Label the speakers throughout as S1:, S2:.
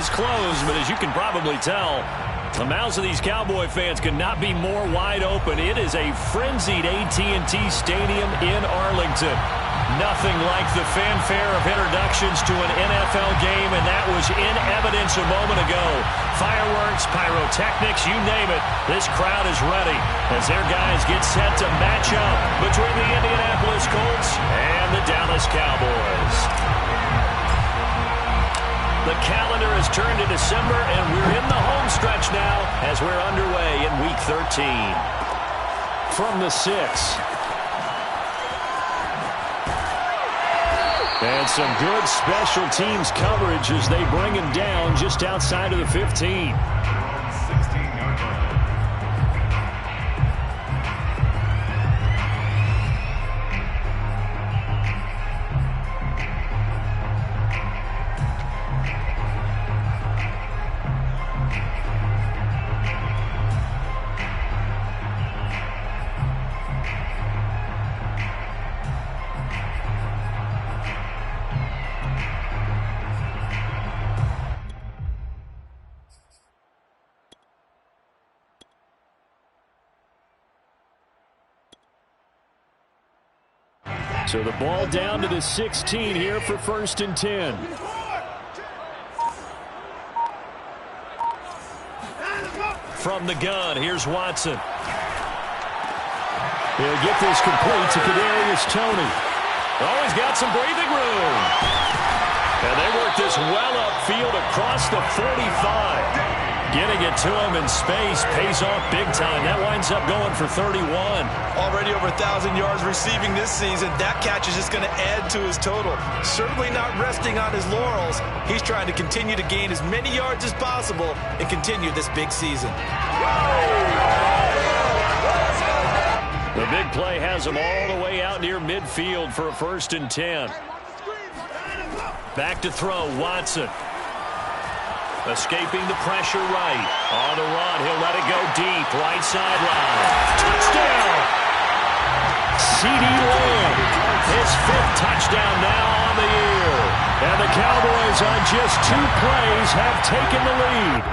S1: was close, but as you can probably tell, the mouths of these Cowboy fans could not be more wide open. It is a frenzied AT&T Stadium in Arlington. Nothing like the fanfare of introductions to an NFL game, and that was in evidence a moment ago. Fireworks, pyrotechnics, you name it. This crowd is ready as their guys get set to match up between the Indianapolis Colts and the Dallas Cowboys. The calendar has turned to December, and we're in the home stretch now as we're underway in Week 13. From the 6. And some good special teams coverage as they bring him down just outside of the 15. So the ball down to the 16 here for 1st and 10. From the gun, here's Watson. He'll get this complete to Kadarius Toney. Oh, he's got some breathing room. And they work this well upfield across the 45. Getting it to him in space pays off big time. That winds up going for 31.
S2: Already over 1,000 yards receiving this season. That catch is just going to add to his total. Certainly not resting on his laurels. He's trying to continue to gain as many yards as possible and continue this big season.
S1: The big play has him all the way out near midfield for a 1st and 10. Back to throw, Watson. Escaping the pressure right. On the run, he'll let it go deep. Right sideline. Touchdown! CeeDee Lamb. His 5th touchdown now on the year. And the Cowboys on just 2 plays have taken the lead.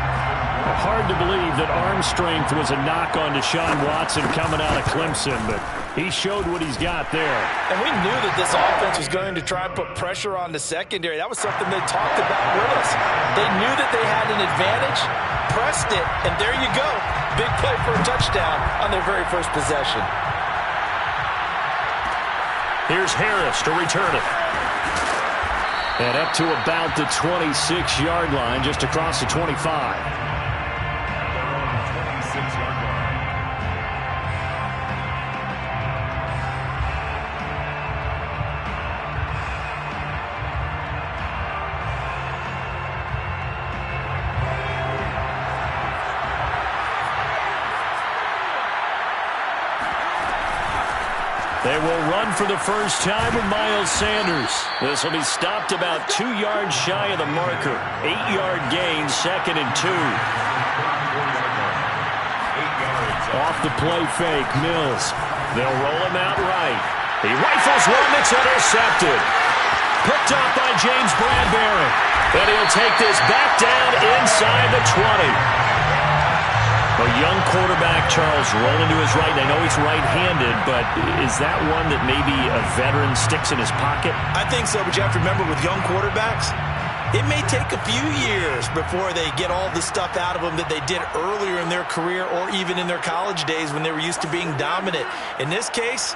S1: Hard to believe that arm strength was a knock on Deshaun Watson coming out of Clemson, but he showed what he's got there.
S2: And we knew that this offense was going to try and put pressure on the secondary. That was something they talked about with us. They knew that they had an advantage, pressed it, and there you go. Big play for a touchdown on their very first possession.
S1: Here's Harris to return it. And up to about the 26-yard line, just across the 25. They will run for the first time with Miles Sanders. This will be stopped about 2 yards shy of the marker. 8-yard gain, 2nd and 2. Off the play fake, Mills. They'll roll him out right. He rifles one that's intercepted. Picked up by James Bradbury. And he'll take this back down inside the 20. A young quarterback, Charles, rolling to his right. I know he's right-handed, but is that one that maybe a veteran sticks in his pocket?
S2: I think so, but you have to remember with young quarterbacks, it may take a few years before they get all the stuff out of them that they did earlier in their career or even in their college days when they were used to being dominant. In this case,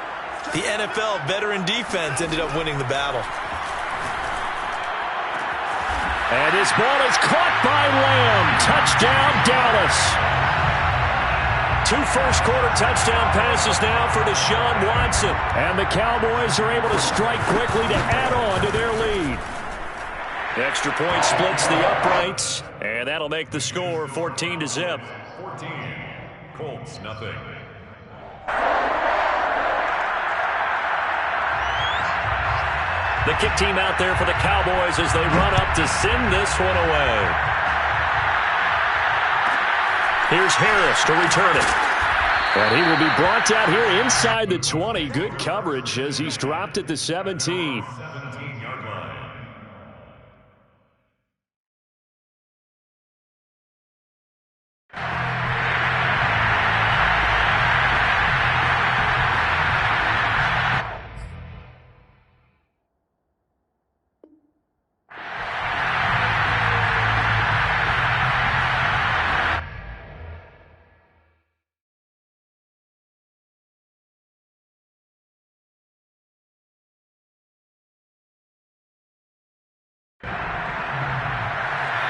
S2: the NFL veteran defense ended up winning the battle.
S1: And his ball is caught by Lamb. Touchdown, Dallas. 2 first-quarter touchdown passes now for Deshaun Watson. And the Cowboys are able to strike quickly to add on to their lead. Extra point splits the uprights, and that'll make the score 14-0.
S3: 14, Colts, nothing.
S1: The kick team out there for the Cowboys as they run up to send this one away. Here's Harris to return it. And he will be brought out here inside the 20. Good coverage as he's dropped at the 17.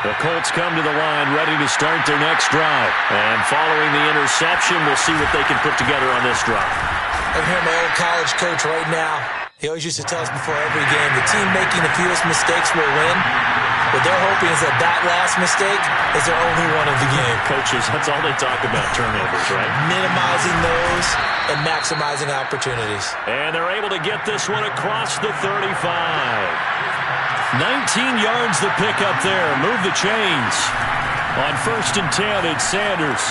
S1: The Colts come to the line, ready to start their next drive. And following the interception, we'll see what they can put together on this drive.
S2: I'm hearing my old college coach right now. He always used to tell us before every game, the team making the fewest mistakes will win. What they're hoping is that that last mistake is their only one of the game.
S1: Coaches, that's all they talk about, turnovers, right?
S2: Minimizing those and maximizing opportunities.
S1: And they're able to get this one across the 35. 19 yards to pick up there. Move the chains. On 1st and 10, it's Sanders.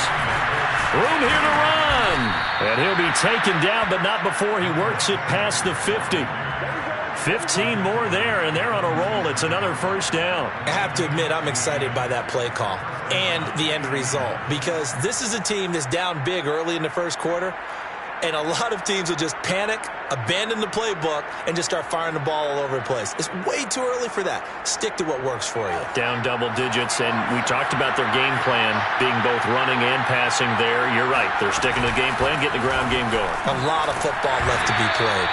S1: Room here to run. And he'll be taken down, but not before he works it past the 50. 15 more there, and they're on a roll. It's another first down.
S2: I have to admit, I'm excited by that play call and the end result, because this is a team that's down big early in the first quarter, and a lot of teams will just panic, abandon the playbook, and just start firing the ball all over the place. It's way too early for that. Stick to what works for you.
S1: Down double digits, and we talked about their game plan being both running and passing there. You're right. They're sticking to the game plan, getting the ground game going.
S2: A lot of football left to be played.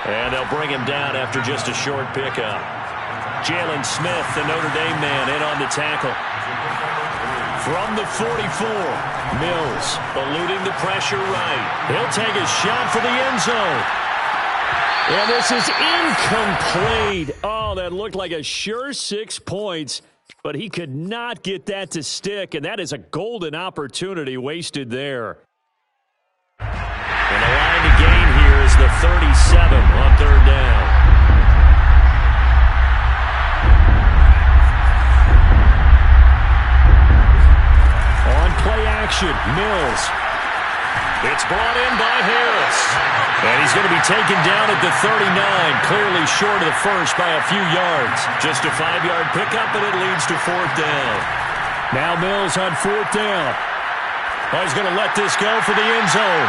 S1: And they'll bring him down after just a short pickup. Jalen Smith, the Notre Dame man, in on the tackle. From the 44, Mills eluding the pressure right. He'll take a shot for the end zone. And this is incomplete. Oh, that looked like a sure 6 points, but he could not get that to stick, and that is a golden opportunity wasted there. And the line to gain here is the 37 on 3rd down. On play action, Mills. It's brought in by Harris. And he's going to be taken down at the 39, clearly short of the first by a few yards. Just a 5-yard pickup, and it leads to 4th down. Now Mills on 4th down. Oh, he's going to let this go for the end zone.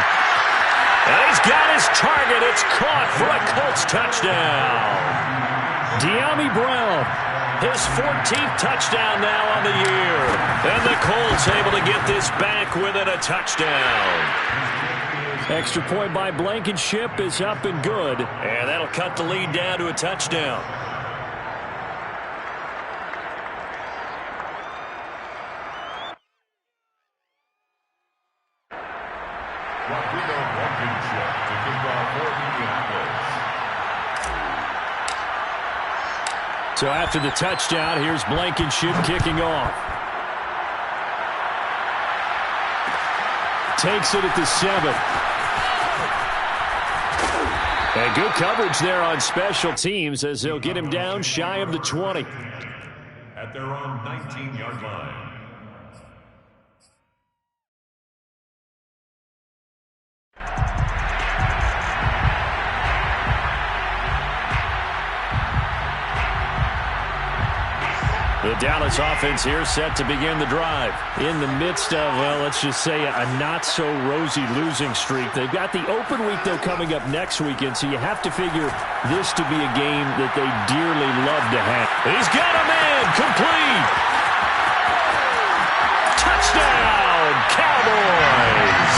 S1: And he's got his target. It's caught for a Colts touchdown. De'Ami Brown, his 14th touchdown now on the year. And the Colts able to get this back within a touchdown. Extra point by Blankenship is up and good. And that'll cut the lead down to a touchdown. So after the touchdown, here's Blankenship kicking off. Takes it at the 7. And good coverage there on special teams as they'll get him down shy of the 20.
S3: At their own 19-yard line.
S1: The Dallas offense here set to begin the drive. In the midst of, well, let's just say a not-so-rosy losing streak. They've got the open week, though, coming up next weekend, so you have to figure this to be a game that they dearly love to have. He's got a man, complete. Touchdown, Cowboys.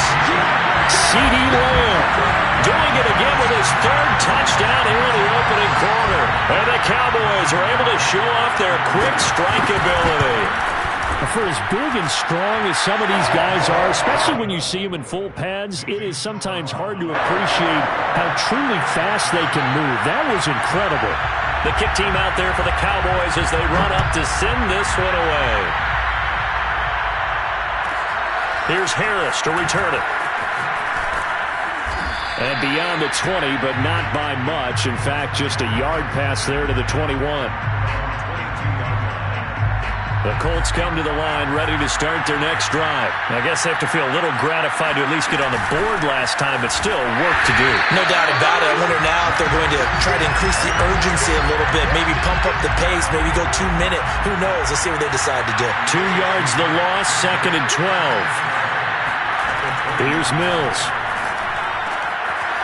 S1: CeeDee Lamb doing it again with his 3rd touchdown here in the opening quarter. And the Cowboys are able to show off their quick strike ability. For as big and strong as some of these guys are, especially when you see them in full pads, it is sometimes hard to appreciate how truly fast they can move. That was incredible. The kick team out there for the Cowboys as they run up to send this one away. Here's Harris to return it. And beyond the 20, but not by much. In fact, just a yard pass there to the 21. The Colts come to the line, ready to start their next drive. I guess they have to feel a little gratified to at least get on the board last time, but still work to do.
S2: No doubt about it. I wonder now if they're going to try to increase the urgency a little bit, maybe pump up the pace, maybe go 2-minute. Who knows? Let's see what they decide to do.
S1: 2 yards the loss, 2nd and 12. Here's Mills.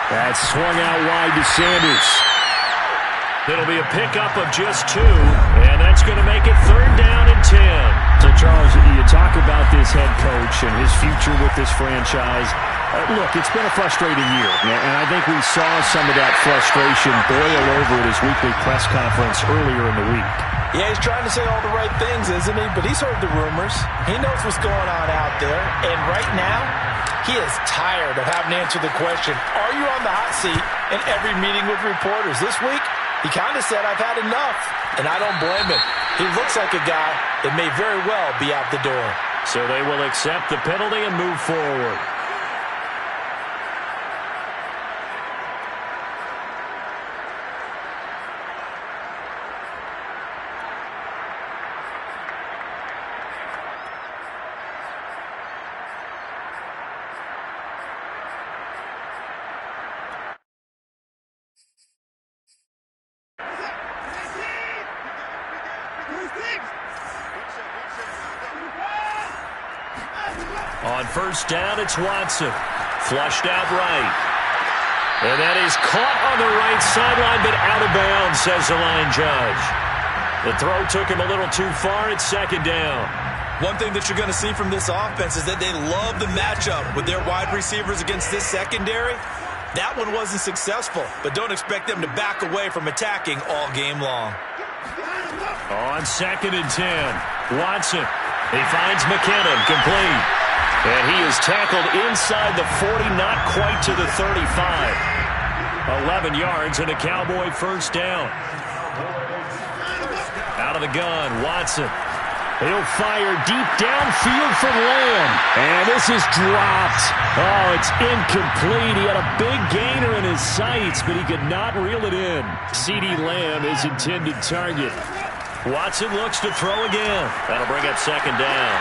S1: That's swung out wide to Sanders. It'll be a pickup of just 2, and that's going to make it 3rd down and 10. So, Charles, you talk about this as head coach and his future with this franchise. Look, it's been a frustrating year, and I think we saw some of that frustration boil over at his weekly press conference earlier in the week.
S2: Yeah, he's trying to say all the right things, isn't he? But he's heard the rumors. He knows what's going on out there. And right now, he is tired of having to answer the question, are you on the hot seat in every meeting with reporters? This week, he kind of said, I've had enough. And I don't blame him. He looks like a guy that may very well be out the door.
S1: So they will accept the penalty and move forward. On first down, it's Watson. Flushed out right. And that is caught on the right sideline, but out of bounds, says the line judge. The throw took him a little too far. It's second down.
S2: One thing that you're going to see from this offense is that they love the matchup with their wide receivers against this secondary. That one wasn't successful, but don't expect them to back away from attacking all game long.
S1: On 2nd and 10, Watson. He finds McKinnon, complete. And he is tackled inside the 40, not quite to the 35. 11 yards and a Cowboy first down. Out of the gun, Watson. He'll fire deep downfield for Lamb. And this is dropped. Oh, it's incomplete. He had a big gainer in his sights, but he could not reel it in. CeeDee Lamb is intended target. Watson looks to throw again. That'll bring up second down.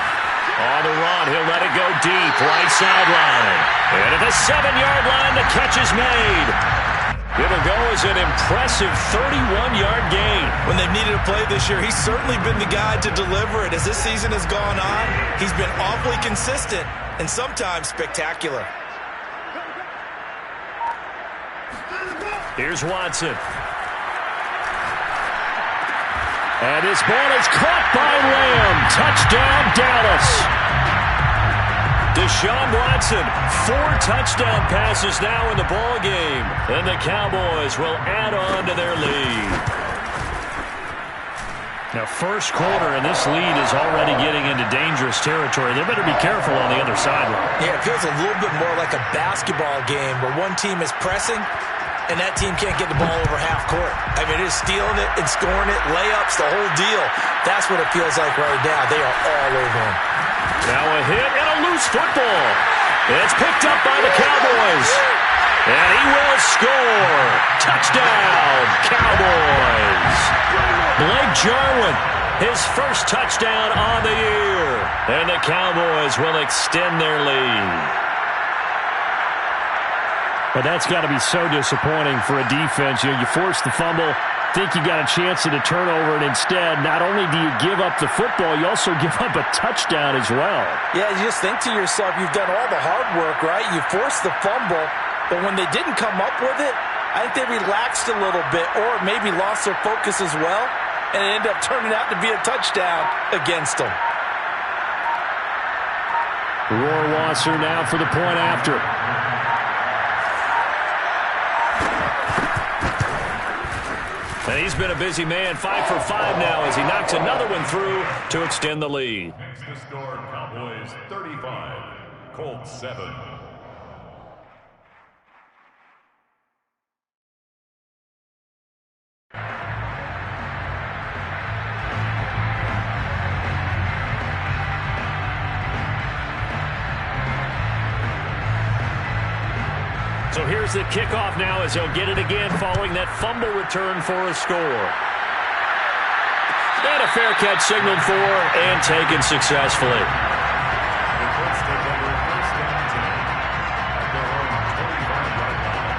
S1: On the run, he'll let it go deep, right sideline. And at the 7-yard line, the catch is made. It'll go as an impressive 31-yard gain.
S2: When they've needed a play this year, he's certainly been the guy to deliver it. As this season has gone on, he's been awfully consistent and sometimes spectacular.
S1: Here's Watson. And his ball is caught by Lamb. Touchdown, Dallas. Deshaun Watson, 4 touchdown passes now in the ball game. And the Cowboys will add on to their lead. Now, first quarter, and this lead is already getting into dangerous territory. They better be careful on the other sideline.
S2: Yeah, it feels a little bit more like a basketball game where one team is pressing and that team can't get the ball over half court. I mean, it is stealing it and scoring it, layups, the whole deal. That's what it feels like right now. They are all over him.
S1: Now a hit and a loose football. It's picked up by the Cowboys. And he will score. Touchdown, Cowboys. Blake Jarwin, his first touchdown on the year. And the Cowboys will extend their lead. But that's got to be so disappointing for a defense. You force the fumble, think you got a chance at a turnover, and instead, not only do you give up the football, you also give up a touchdown as well.
S2: Yeah, you just think to yourself, you've done all the hard work, right? You forced the fumble, but when they didn't come up with it, I think they relaxed a little bit or maybe lost their focus as well, and it ended up turning out to be a touchdown against them.
S1: Rohrwasser now for the point after. And he's been a busy man, 5 for 5 now as he knocks another one through to extend the lead.
S3: Next to score, Cowboys 35, Colts 7.
S1: So here's the kickoff now as he'll get it again following that fumble return for a score. And a fair catch signaled for and taken successfully.
S3: The Colts take over first and 10 at their own 25-yard line.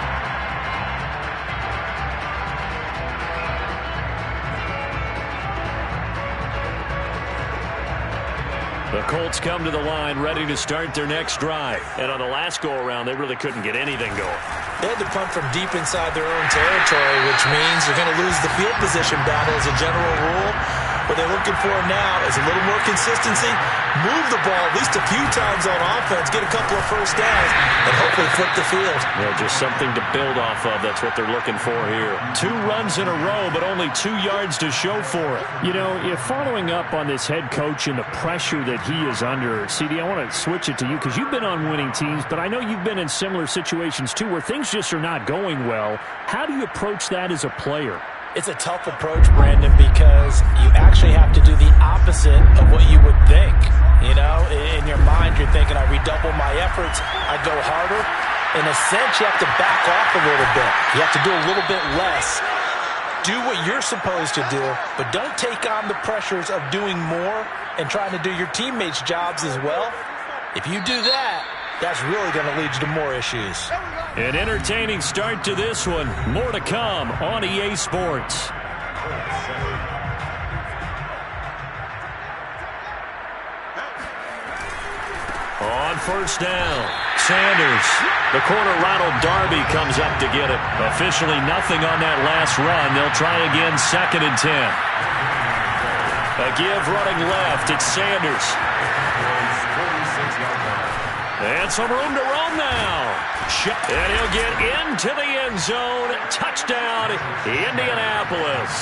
S1: The Colts come to the line ready to start their next drive. And on the last go-around, they really couldn't get anything going.
S2: They had to punt from deep inside their own territory, which means you're going to lose the field position battle as a general rule. What they're looking for now is a little more consistency, move the ball at least a few times on offense, get a couple of first downs, and hopefully flip the field.
S1: Yeah, just something to build off of. That's what they're looking for here. 2 runs in a row, but only 2 yards to show for it.
S4: You know, if following up on this head coach and the pressure that he is under, CD, I want to switch it to you because you've been on winning teams, but I know you've been in similar situations too where things just are not going well. How do you approach that as a player?
S2: It's a tough approach, Brandon, because you actually have to do the opposite of what you would think. You know, in your mind, you're thinking, I redouble my efforts, I go harder. In a sense, you have to back off a little bit. You have to do a little bit less. Do what you're supposed to do, but don't take on the pressures of doing more and trying to do your teammates' jobs as well. If you do that, that's really going to lead you to more issues.
S1: An entertaining start to this one. More to come on EA Sports. On first down, Sanders. The corner, Ronald Darby, comes up to get it. Officially nothing on that last run. They'll try again, 2nd and 10. A give running left. It's Sanders. And some room to roam now. And he'll get into the end zone. Touchdown, Indianapolis.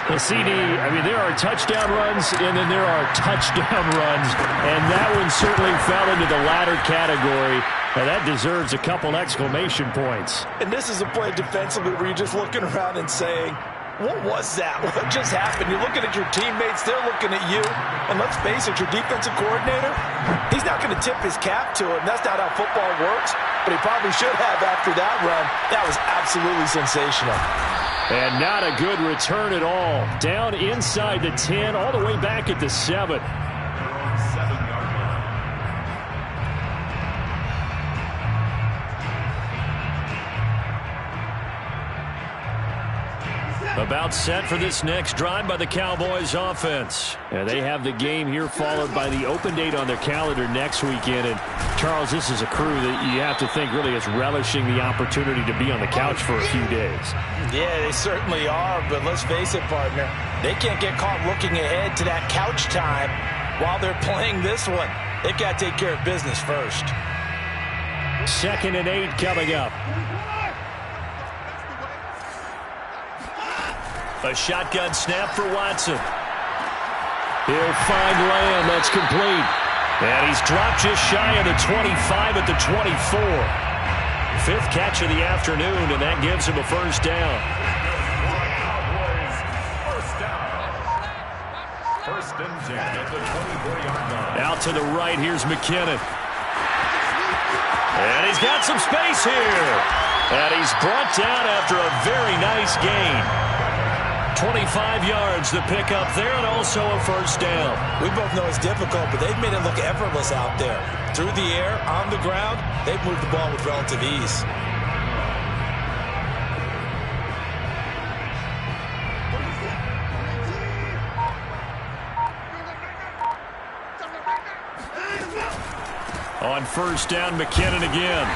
S4: Well, CD, I mean, there are touchdown runs, and then there are touchdown runs, and that one certainly fell into the latter category. Now, that deserves a couple exclamation points.
S2: And this is a play defensively where you're just looking around and saying, what was that? What just happened? You're looking at your teammates. They're looking at you. And let's face it, your defensive coordinator, he's not going to tip his cap to it. And that's not how football works. But he probably should have after that run. That was absolutely sensational.
S4: And not a good return at all. Down inside the 10, all the way back at the 7.
S1: About set for this next drive by the Cowboys offense.
S4: Yeah, they have the game here followed by the open date on their calendar next weekend. And, Charles, this is a crew that you have to think really is relishing the opportunity to be on the couch for a few days.
S2: Yeah, they certainly are. But let's face it, partner, they can't get caught looking ahead to that couch time while they're playing this one. They've got to take care of business first.
S4: 2nd and 8 coming up.
S1: A shotgun snap for Watson.
S4: He'll find Lamb. That's complete.
S1: And he's dropped just shy of the 25 at the 24. 5th catch of the afternoon, and that gives him a first down.
S3: First and 10 at the 24-yard line.
S1: Out to the right, here's McKinnon. And he's got some space here. And he's brought down after a very nice gain. 25 yards the pick up there, and also a first down.
S2: We both know it's difficult, but they've made it look effortless out there. Through the air, on the ground, they've moved the ball with relative ease.
S1: On first down, McKinnon again.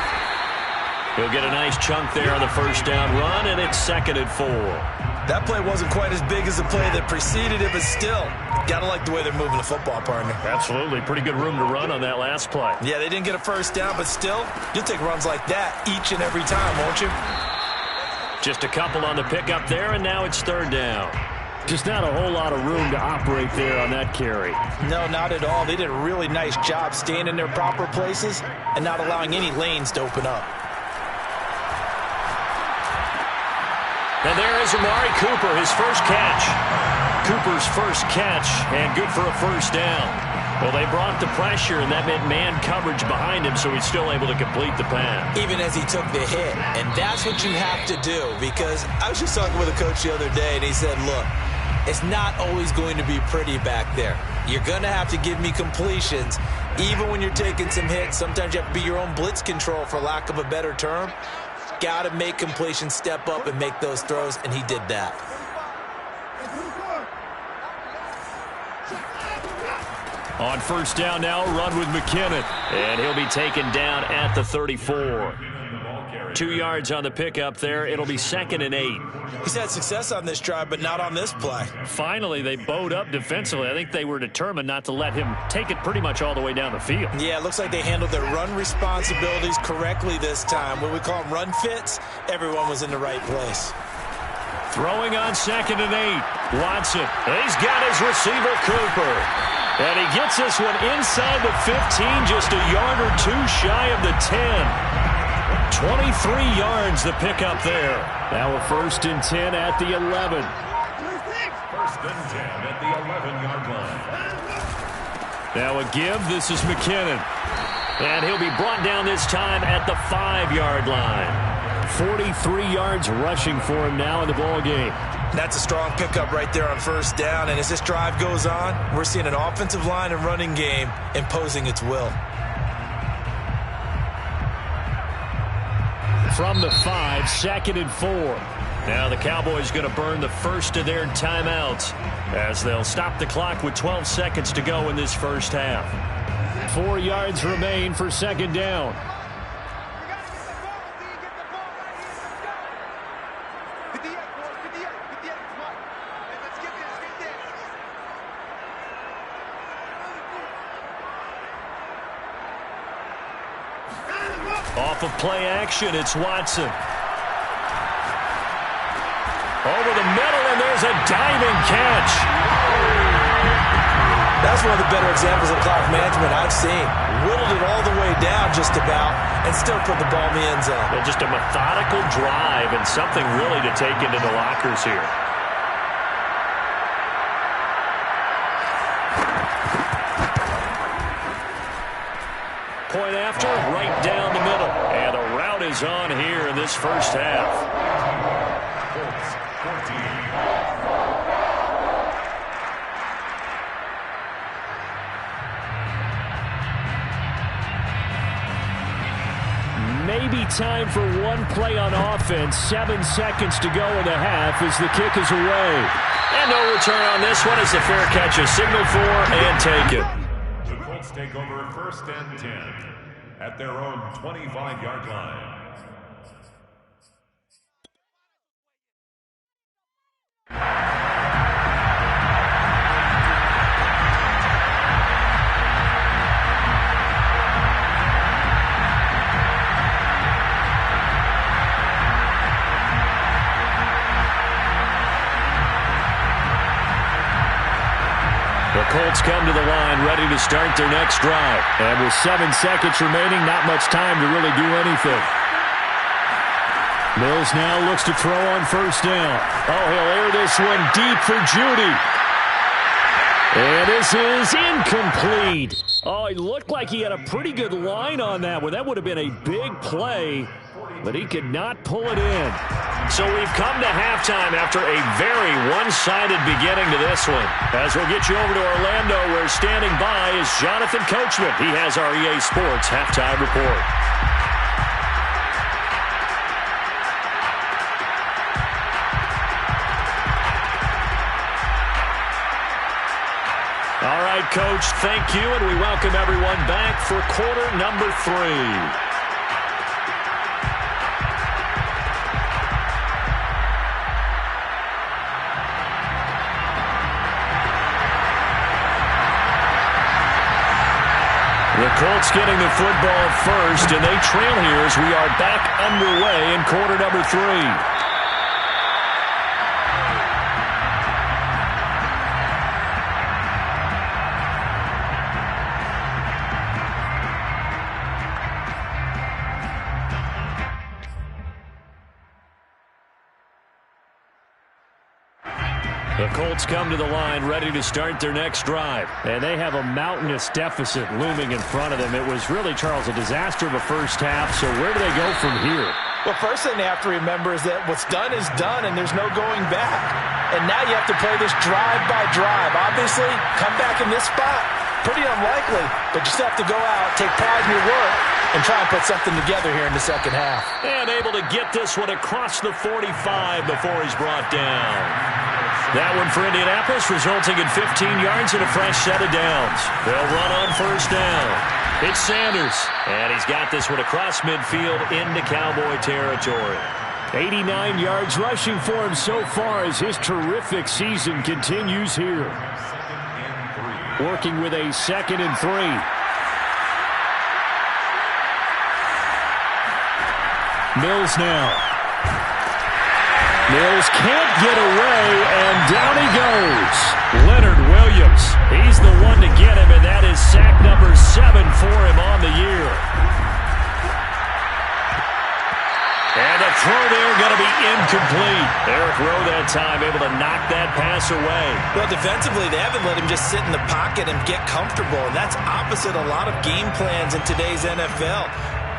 S1: He'll get a nice chunk there on the first down run, and it's 2nd and 4.
S2: That play wasn't quite as big as the play that preceded it, but still, got to like the way they're moving the football, partner.
S1: Absolutely. Pretty good room to run on that last play.
S2: Yeah, they didn't get a first down, but still, you'll take runs like that each and every time, won't you?
S1: Just a couple on the pickup there, and now it's 3rd down.
S4: Just not a whole lot of room to operate there on that carry.
S2: No, not at all. They did a really nice job staying in their proper places and not allowing any lanes to open up.
S1: And there is Amari Cooper, his first catch. Cooper's first catch, and good for a first down. Well, they brought the pressure, and that meant man coverage behind him, so he's still able to complete the pass.
S2: Even as he took the hit. And that's what you have to do, because I was just talking with a coach the other day, and he said, look, it's not always going to be pretty back there. You're going to have to give me completions. Even when you're taking some hits, sometimes you have to be your own blitz control, for lack of a better term. Got to make completions, step up and make those throws, and he did that.
S1: On first down now, run with McKinnon. And he'll be taken down at the 34. 2 yards on the pickup there. It'll be 2nd and 8.
S2: He's had success on this drive, but not on this play.
S4: Finally, they bowed up defensively. I think they were determined not to let him take it pretty much all the way down the field.
S2: Yeah, it looks like they handled their run responsibilities correctly this time. When we call them run fits, everyone was in the right place.
S1: Throwing on 2nd and 8. Watson. He's got his receiver, Cooper. And he gets this one inside the 15, just a yard or two shy of the 10. 23 yards the pickup there.
S4: Now a 1st and 10 at the 11.
S3: 1st and 10 at the 11-yard line.
S1: Now a give. This is McKinnon. And he'll be brought down this time at the 5-yard line.
S4: 43 yards rushing for him now in the ball game.
S2: That's a strong pickup right there on 1st down. And as this drive goes on, we're seeing an offensive line and running game imposing its will.
S4: From the 5, 2nd and 4.
S1: Now the Cowboys going to burn the first of their timeouts as they'll stop the clock with 12 seconds to go in this first half.
S4: 4 yards remain for 2nd down.
S1: Off of play action, it's Watson. Over the middle, and there's a diving catch.
S2: That's one of the better examples of clock management I've seen. Whittled it all the way down just about and still put the ball in the end zone.
S1: Yeah, just a methodical drive and something really to take into the lockers here. Point after, right down the middle. And a route is on here in this first half.
S3: Colts 14.
S4: Maybe time for one play on offense. 7 seconds to go in the half as the kick is away.
S1: And no return on this one as the fair catch is signaled for and taken.
S3: The Colts take over 1st and 10 at their own 25-yard line.
S1: The Colts come to the line ready to start their next drive.
S4: And with 7 seconds remaining, not much time to really do anything. Mills now looks to throw on 1st down. Oh, he'll air this one deep for Judy. And this is incomplete. Oh, it looked like he had a pretty good line on that one. That would have been a big play, but he could not pull it in.
S1: So we've come to halftime after a very one-sided beginning to this one. As we'll get you over to Orlando, where standing by is Jonathan Coachman. He has our EA Sports Halftime Report. All right, Coach, thank you, and we welcome everyone back for quarter number 3. The Colts getting the football first, and they trail here as we are back underway in quarter number 3. The Colts come to the line ready to start their next drive.
S4: And they have a mountainous deficit looming in front of them. It was really, Charles, a disaster of a first half. So where do they go from here?
S2: Well, first thing they have to remember is that what's done is done, and there's no going back. And now you have to play this drive by drive. Obviously, come back in this spot, pretty unlikely. But you still have to go out, take pride in your work, and try and put something together here in the second half.
S1: And able to get this one across the 45 before he's brought down. That one for Indianapolis, resulting in 15 yards and a fresh set of downs. They'll run on 1st down. It's Sanders, and he's got this one across midfield into Cowboy territory.
S4: 89 yards rushing for him so far as his terrific season continues here. Working with a 2nd and 3. Mills now. Mills can't get away, and down he goes. Leonard Williams, he's the one to get him, and that is sack number 7 for him on the year. And the throw there going to be incomplete. Eric Rowe that time able to knock that pass away.
S2: Well, defensively, they haven't let him just sit in the pocket and get comfortable, and that's opposite a lot of game plans in today's NFL.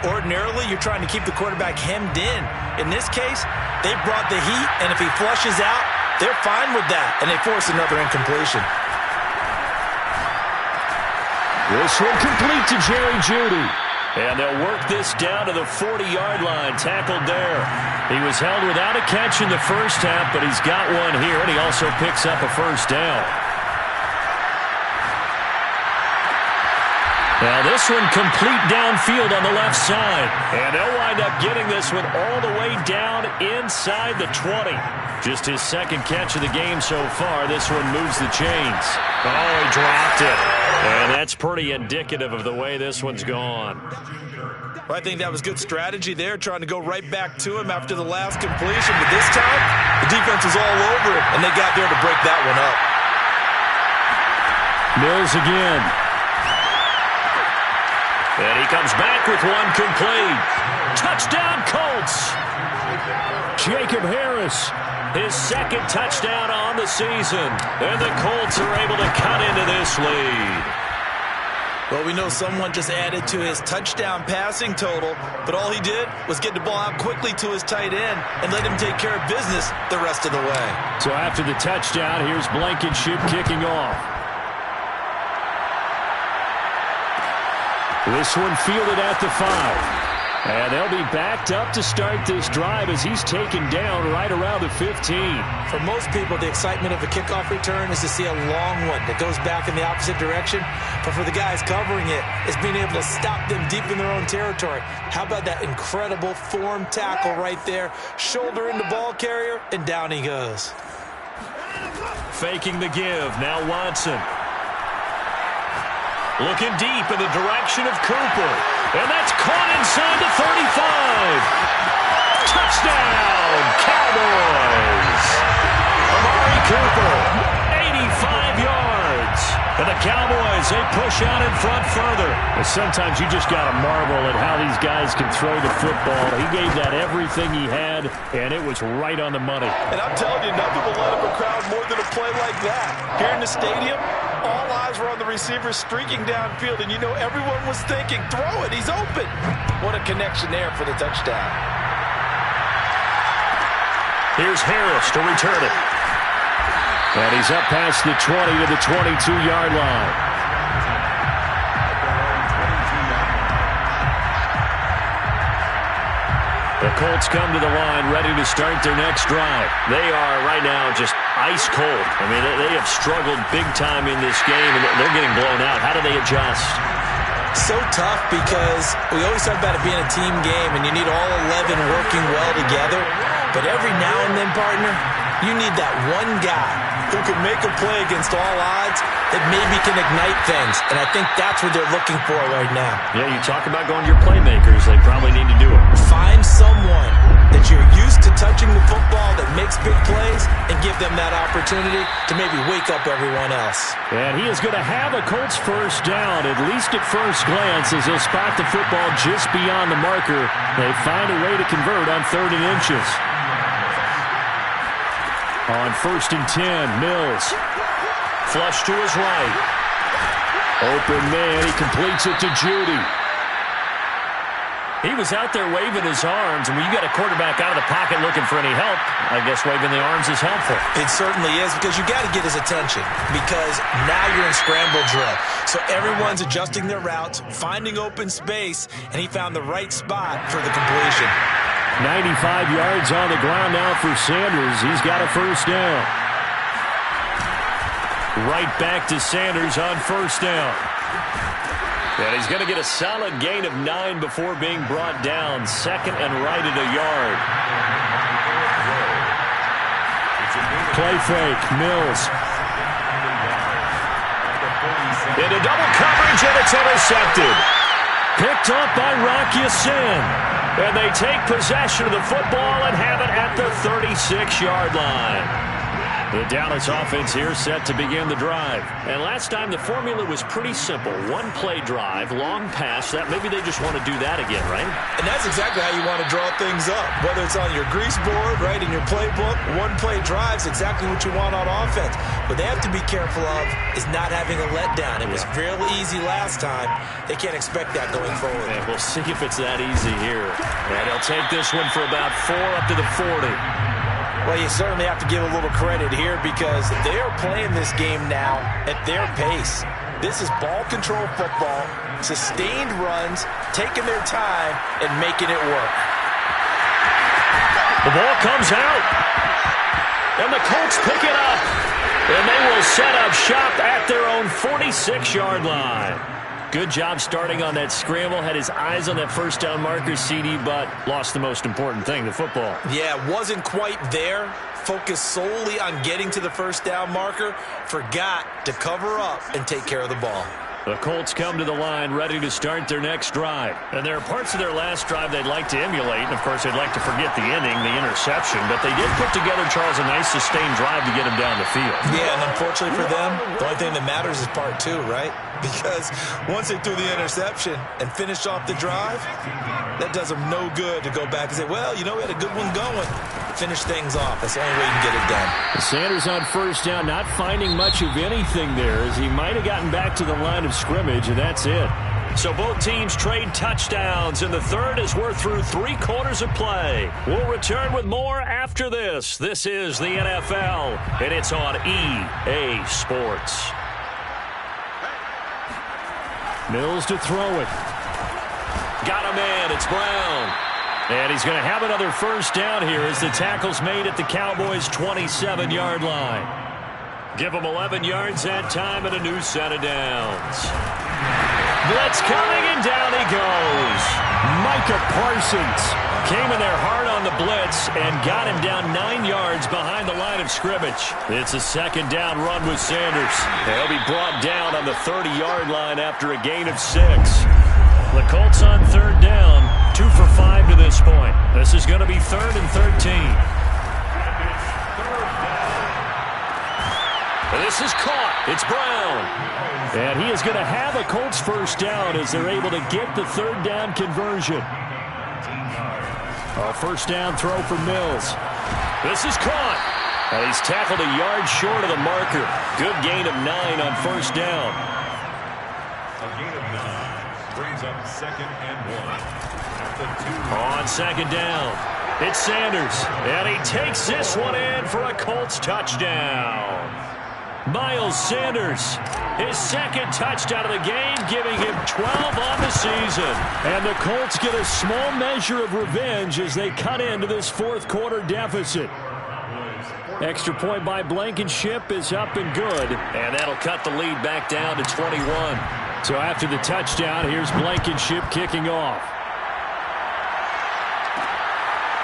S2: Ordinarily, you're trying to keep the quarterback hemmed in. In this case, they brought the heat, and if he flushes out, they're fine with that, and they force another incompletion.
S4: This one complete to Jerry Jeudy.
S1: And they'll work this down to the 40-yard line, tackled there. He was held without a catch in the first half, but he's got one here, and he also picks up a first down. Now this one complete downfield on the left side. And they'll wind up getting this one all the way down inside the 20. Just his 2nd catch of the game so far. This one moves the chains. Oh, he dropped it. And that's pretty indicative of the way this one's gone.
S2: Well, I think that was good strategy there, trying to go right back to him after the last completion. But this time, the defense was all over him, and they got there to break that one up.
S4: Mills again.
S1: And he comes back with one complete. Touchdown, Colts.
S4: Jacob Harris.
S1: His 2nd touchdown on the season. And the Colts are able to cut into this lead.
S2: Well, we know someone just added to his touchdown passing total, but all he did was get the ball out quickly to his tight end and let him take care of business the rest of the way.
S4: So after the touchdown, here's Blankenship kicking off. This one fielded at the 5. And they'll be backed up to start this drive as he's taken down right around the 15.
S2: For most people, the excitement of a kickoff return is to see a long one that goes back in the opposite direction. But for the guys covering it, it's being able to stop them deep in their own territory. How about that incredible form tackle right there? Shoulder in the ball carrier, and down he goes.
S1: Faking the give. Now Watson. Looking deep in the direction of Cooper. And that's caught inside the 35. Touchdown, Cowboys. Amari Cooper, 85 yards. And the Cowboys, they push out in front further.
S4: And sometimes you just got to marvel at how these guys can throw the football. He gave that everything he had, and it was right on the money.
S2: And I'm telling you, nothing will light up a crowd more than a play like that. Here in the stadium, all eyes were on the receiver streaking downfield, and you know everyone was thinking, throw it, he's open. What a connection there for the touchdown.
S1: Here's Harris to return it.
S4: And he's up past the 20 to the 22-yard line.
S1: The Colts come to the line ready to start their next drive. They are right now just ice cold. I mean, they have struggled big time in this game, and they're getting blown out. How do they adjust?
S2: So tough because we always talk about it being a team game, and you need all 11 working well together. But every now and then, partner, you need that one guy who can make a play against all odds that maybe can ignite things. And I think that's what they're looking for right now.
S1: Yeah, you talk about going to your playmakers. They probably need to do it.
S2: Find someone that you're used to touching the football that makes big plays and give them that opportunity to maybe wake up everyone else.
S4: And he is going to have a Colts first down, at least at first glance, as he'll spot the football just beyond the marker. They find a way to convert on 3rd and inches. On 1st and 10, Mills.
S1: Flush to his right.
S4: Open man, he completes it to Jeudy.
S1: He was out there waving his arms, and when you got a quarterback out of the pocket looking for any help, I guess waving the arms is helpful.
S2: It certainly is, because you got to get his attention, because now you're in scramble drill. So everyone's adjusting their routes, finding open space, and he found the right spot for the completion.
S4: 95 yards on the ground now for Sanders. He's got a first down.
S1: Right back to Sanders on first down. And he's going to get a solid gain of 9 before being brought down. 2nd and right at a yard.
S4: Play fake, Mills.
S1: Into double coverage, and it's intercepted.
S4: Picked up by Rock Ya-Sin.
S1: And they take possession of the football and have it at the 36-yard line. The Dallas offense here set to begin the drive. And last time the formula was pretty simple. One-play drive, long pass. That maybe they just want to do that again, right?
S2: And that's exactly how you want to draw things up. Whether it's on your grease board, right, in your playbook, one-play drive's exactly what you want on offense. What they have to be careful of is not having a letdown. It was real easy last time. They can't expect that going forward.
S1: And we'll see if it's that easy here. And they'll take this one for about 4 up to the 40.
S2: Well, you certainly have to give a little credit here because they are playing this game now at their pace. This is ball control football, sustained runs, taking their time, and making it work.
S1: The ball comes out, and the Colts pick it up, and they will set up shop at their own 46-yard line. Good job starting on that scramble. Had his eyes on that first down marker, CD, but lost the most important thing, the football.
S2: Yeah, wasn't quite there. Focused solely on getting to the first down marker. Forgot to cover up and take care of the ball.
S1: The Colts come to the line ready to start their next drive. And there are parts of their last drive they'd like to emulate. And, of course, they'd like to forget the ending, the interception. But they did put together, Charles, a nice sustained drive to get him down the field.
S2: Yeah, and unfortunately for them, the only thing that matters is part 2, right? Because once they threw the interception and finished off the drive, that does them no good to go back and say, well, you know, we had a good one going. Finish things off. That's the only way you can get it done.
S4: Sanders on first down, not finding much of anything there as he might have gotten back to the line of scrimmage, and that's it.
S1: So both teams trade touchdowns in the third as we're through 3 quarters of play. We'll return with more after this. This is the NFL, and it's on EA Sports.
S4: Mills to throw it.
S1: Got a man. It's Brown. And he's going to have another first down here as the tackle's made at the Cowboys' 27-yard line. Give them 11 yards that time and a new set of downs. Blitz coming, and down he goes.
S4: Micah Parsons
S1: came in there hard on the blitz and got him down 9 yards behind the line of scrimmage. It's a second down run with Sanders. They'll be brought down on the 30-yard line after a gain of 6. The Colts on third down, 2 for 5 to this point. This is going to be 3rd and 13. And this is caught. It's Brown.
S4: And he is going to have a Colts first down as they're able to get the third down conversion. A first down throw for Mills.
S1: This is caught. And he's tackled a yard short of the marker. Good gain of 9 on first down.
S3: A gain of 9 brings up 2nd and 1.
S1: On second down, it's Sanders. And he takes this one in for a Colts touchdown. Miles Sanders, his second touchdown of the game, giving him 12 on the season.
S4: And the Colts get a small measure of revenge as they cut into this fourth quarter deficit. Extra point by Blankenship is up and good.
S1: And that'll cut the lead back down to 21.
S4: So after the touchdown, here's Blankenship kicking off.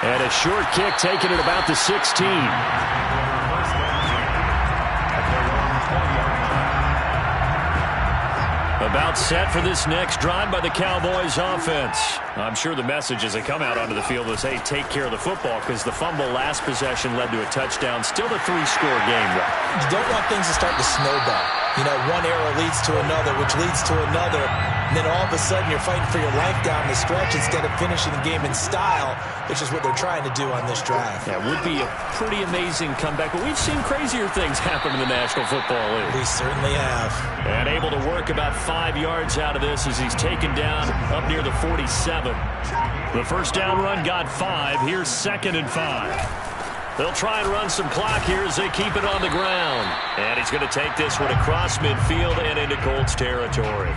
S4: And a short kick taken at about the 16.
S1: About set for this next drive by the Cowboys offense. I'm sure the message as they come out onto the field was, hey, take care of the football, because the fumble last possession led to a touchdown. Still a 3-score game, though.
S2: You don't want things to start to snowball. You know, one error leads to another, which leads to another. And then all of a sudden you're fighting for your life down the stretch instead of finishing the game in style, which is what they're trying to do on this drive.
S1: Yeah, it would be a pretty amazing comeback, but we've seen crazier things happen in the National Football League.
S2: We certainly have.
S1: And able to work about 5 yards out of this as he's taken down up near the 47. The first down run got 5. Here's 2nd and 5. They'll try and run some clock here as they keep it on the ground. And he's going to take this one across midfield and into Colts territory.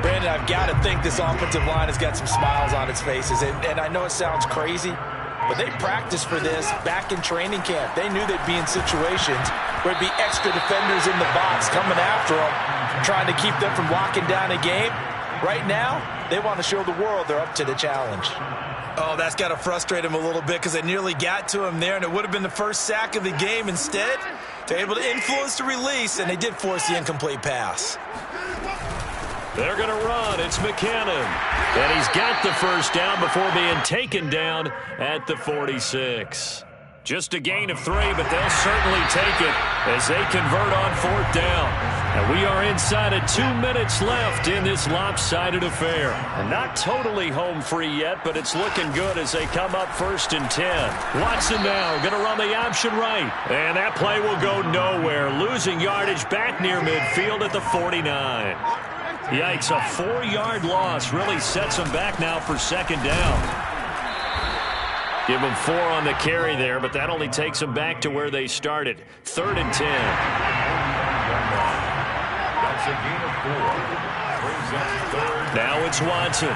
S2: Brandon, I've got to think this offensive line has got some smiles on its faces. And I know it sounds crazy, but they practiced for this back in training camp. They knew they'd be in situations where it'd be extra defenders in the box coming after them, trying to keep them from locking down a game. Right now, they want to show the world they're up to the challenge. Oh, that's got to frustrate him a little bit because they nearly got to him there, and it would have been the first sack of the game. Instead, they're able to influence the release, and they did force the incomplete pass.
S1: They're going to run. It's McKinnon. And he's got the first down before being taken down at the 46. Just a gain of 3, but they'll certainly take it as they convert on 4th down. And we are inside of 2 minutes left in this lopsided affair. And not totally home free yet, but it's looking good as they come up 1st and 10. Watson now going to run the option right. And that play will go nowhere. Losing yardage back near midfield at the 49. Yikes, a 4-yard loss really sets them back now for 2nd down. Give them 4 on the carry there, but that only takes them back to where they started. 3rd and 10.
S3: That's a gain of 4. Brings up 3rd.
S1: Now it's Watson.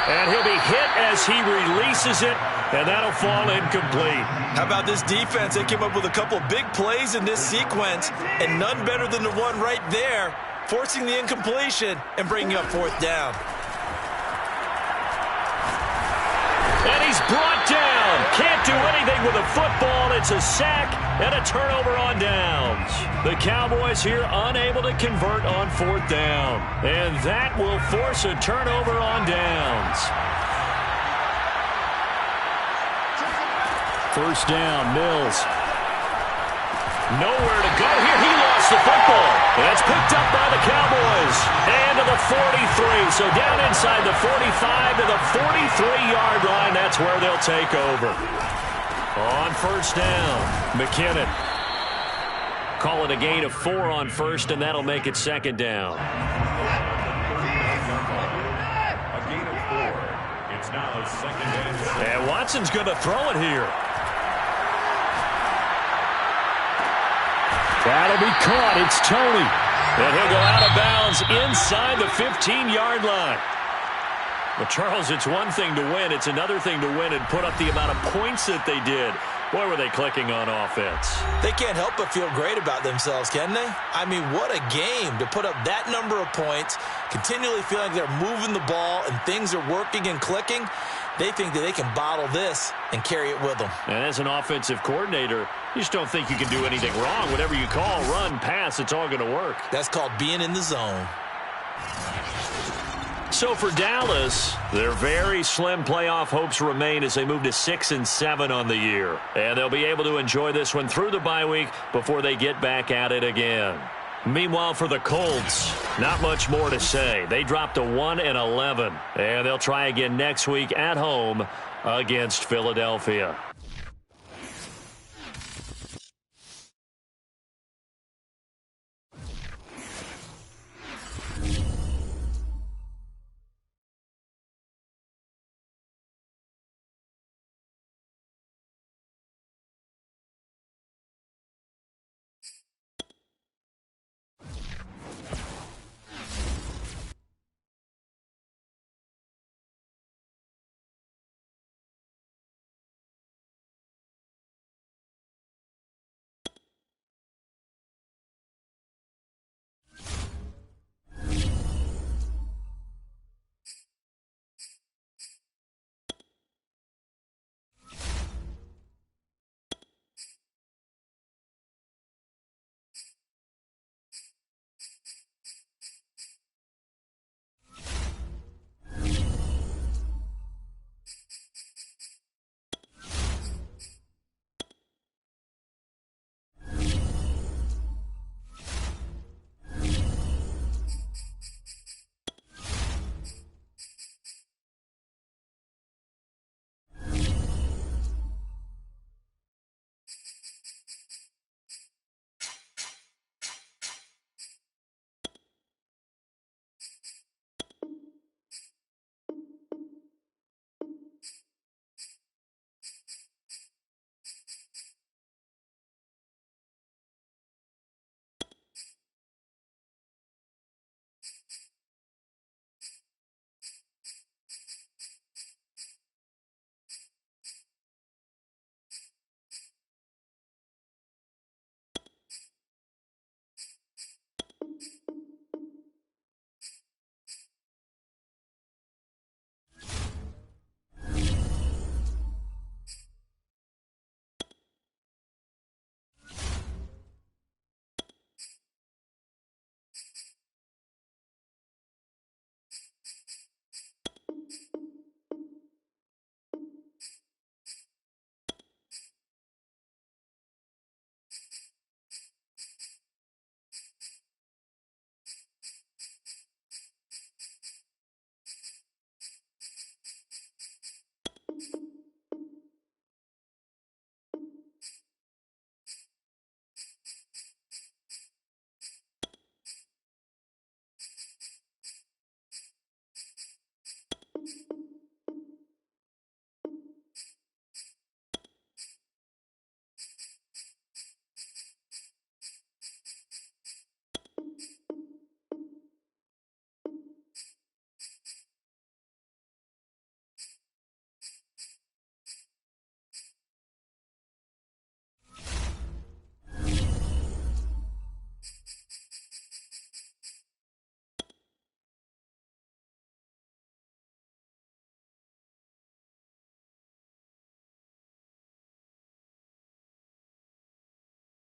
S1: And he'll be hit as he releases it, and that'll fall incomplete.
S2: How about this defense? They came up with a couple big plays in this sequence, and none better than the one right there, forcing the incompletion and bringing up 4th down.
S1: And he's brought down. Can't do anything with a football. It's a sack and a turnover on downs. The Cowboys here unable to convert on 4th down. And that will force a turnover on downs. 1st down, Mills. Nowhere to go here. He lost the football. And it's picked up by the Cowboys. And to the 43. So down inside the 45 to the 43-yard line. That's where they'll take over. On 1st down, McKinnon. Call it a gain of 4 on 1st, and that'll make it 2nd down.
S3: A gain of 4. It's now 2nd and 6.
S1: And Watson's going to throw it here. That'll be caught. It's Tony. And he'll go out of bounds inside the 15-yard line. Well, Charles, it's one thing to win. It's another thing to win and put up the amount of points that they did. Boy, were they clicking on offense.
S2: They can't help but feel great about themselves, can they? I mean, what a game to put up that number of points, continually feeling they're moving the ball and things are working and clicking. They think that they can bottle this and carry it with them.
S1: And as an offensive coordinator, you just don't think you can do anything wrong. Whatever you call, run, pass, it's all going to work.
S2: That's called being in the zone.
S1: So for Dallas, their very slim playoff hopes remain as they move to 6 and 7 on the year. And they'll be able to enjoy this one through the bye week before they get back at it again. Meanwhile, for the Colts, not much more to say. They dropped to 1-11, and they'll try again next week at home against Philadelphia.